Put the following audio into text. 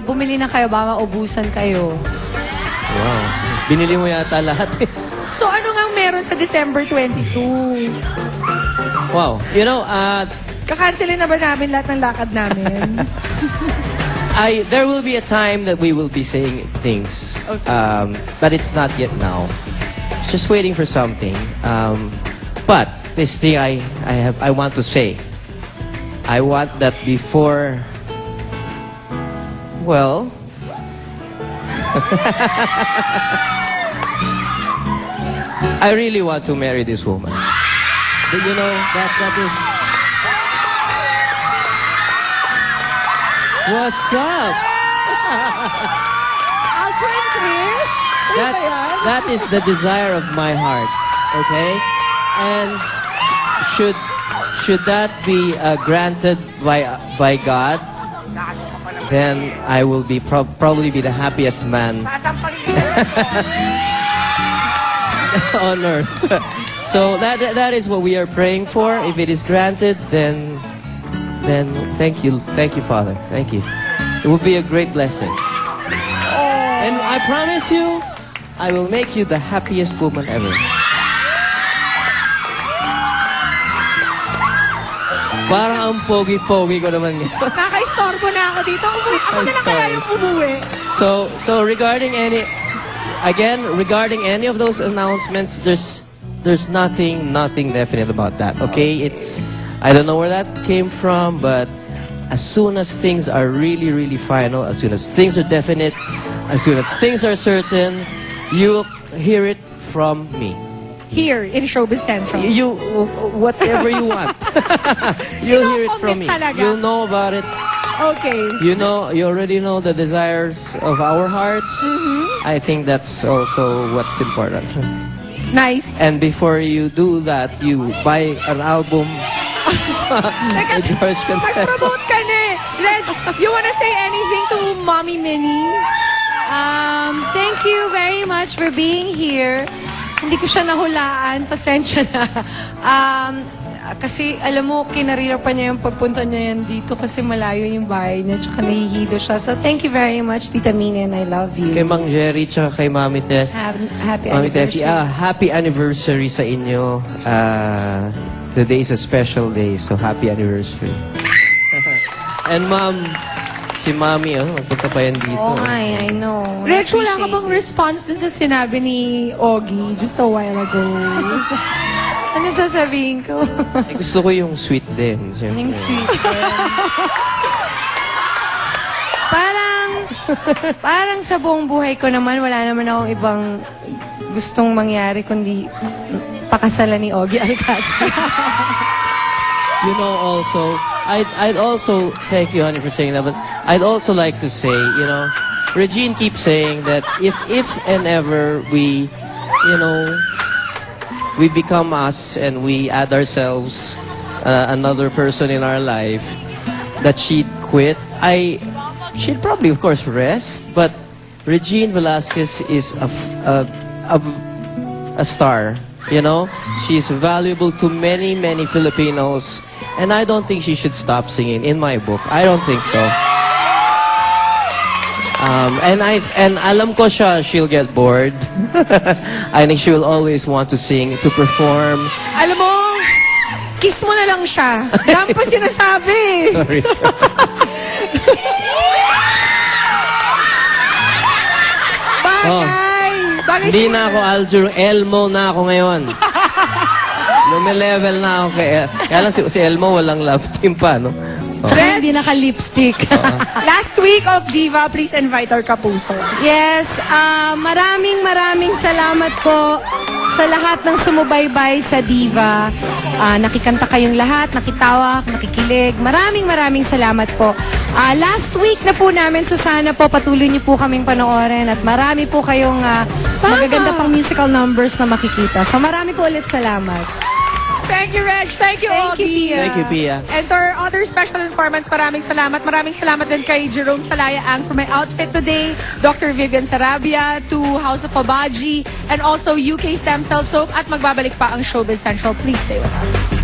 bumili na kayo, baka maubusan kayo. Wow. Binili mo yata lahat eh. So, ano nga meron sa December 22? Wow. You know, Kakancelin na ba namin lahat ng lakad namin? there will be a time that we will be saying things. Okay. But it's not yet now. Just waiting for something. But this thing I want to say. I want that before, well, I really want to marry this woman. But you know, that is... What's up? Altra and Chris? Ano ba yan? That is the desire of my heart. Okay? And should that be granted by God, then I will be probably be the happiest man on earth. So that is what we are praying for. If it is granted, then thank you, Father. Thank you. It will be a great blessing. And I promise you, I will make you the happiest woman ever. Parang ang pogi-pogi ko naman ngayon. Naka-istorbo na ako dito. Ako na lang kaya yung umuwi. So regarding any of those announcements, there's nothing definite about that. Okay, I don't know where that came from, but as soon as things are really final, as soon as things are definite, as soon as things are certain, you'll hear it from me. Here, in Showbiz Central. You whatever you want. You'll hear it from me. Talaga. You'll know about it. Okay. You already know the desires of our hearts. I think that's also what's important. Nice. And before you do that, you buy an album. George Consent. Nag-promote ka na eh. Reg, you wanna say anything to Mommy Minnie? Thank you very much for being here. Hindi ko siya nahulaan. Pasensya na. Kasi alam mo, kinarira pa niya yung pagpunta niya yan dito kasi malayo yung bahay niya tsaka nahihilo siya. So thank you very much, Tita Mina, and I love you. Kay Mang Jerry tsaka kay Mami Tess. Happy Mami Tessie, anniversary. happy anniversary sa inyo. Today is a special day, so happy anniversary. And Ma'am, si Mami, magpunta pa yan dito. Oh, I know. Reg, wala ka Appreciate bang response dun sa sinabi ni Ogie just a while ago? Ano sasabihin ko? Eh, gusto ko yung sweet din. Siyempre. Yung sweet din. Parang sa buong buhay ko naman, wala naman akong ibang gustong mangyari kundi pakasalan ni Ogie Alcacel. You know, also, I'd also thank you, honey, for saying that. But I'd also like to say, Regine keeps saying that if and ever we become us and we add ourselves another person in our life, that she'd quit. She'd probably, of course, rest. But Regine Velasquez is a star. She's valuable to many Filipinos. And I don't think she should stop singing in my book. I don't think so. And alam ko she'll get bored. I think she will always want to sing, to perform. Alam mo, kiss mo na lang siya. Yan pa sinasabi. Sorry. Bagay Hindi na ako Aljur, Elmo na ako ngayon. Lumilevel na ako kaya lang si Elmo walang love team pa, no? Tsaka hindi naka-lipstick. Last week of Diva, please invite our kapusos. Yes, maraming salamat po sa lahat ng sumubaybay sa Diva. Nakikanta kayong lahat, nakitawa, nakikilig. Maraming salamat po. Last week na po namin, so sana po patuloy niyo po kaming panoorin at marami po kayong magaganda pang musical numbers na makikita. So marami po ulit salamat. Thank you, Reg. Thank you, Thank you, Ogie. Pia. Thank you, Pia. And to our other special informants, maraming salamat. Maraming salamat din kay Jerome Salaya-Ang for my outfit today, Dr. Vivian Sarabia, to House of Obaji, and also UK Stem Cell Soap. At magbabalik pa ang Showbiz Central. Please stay with us.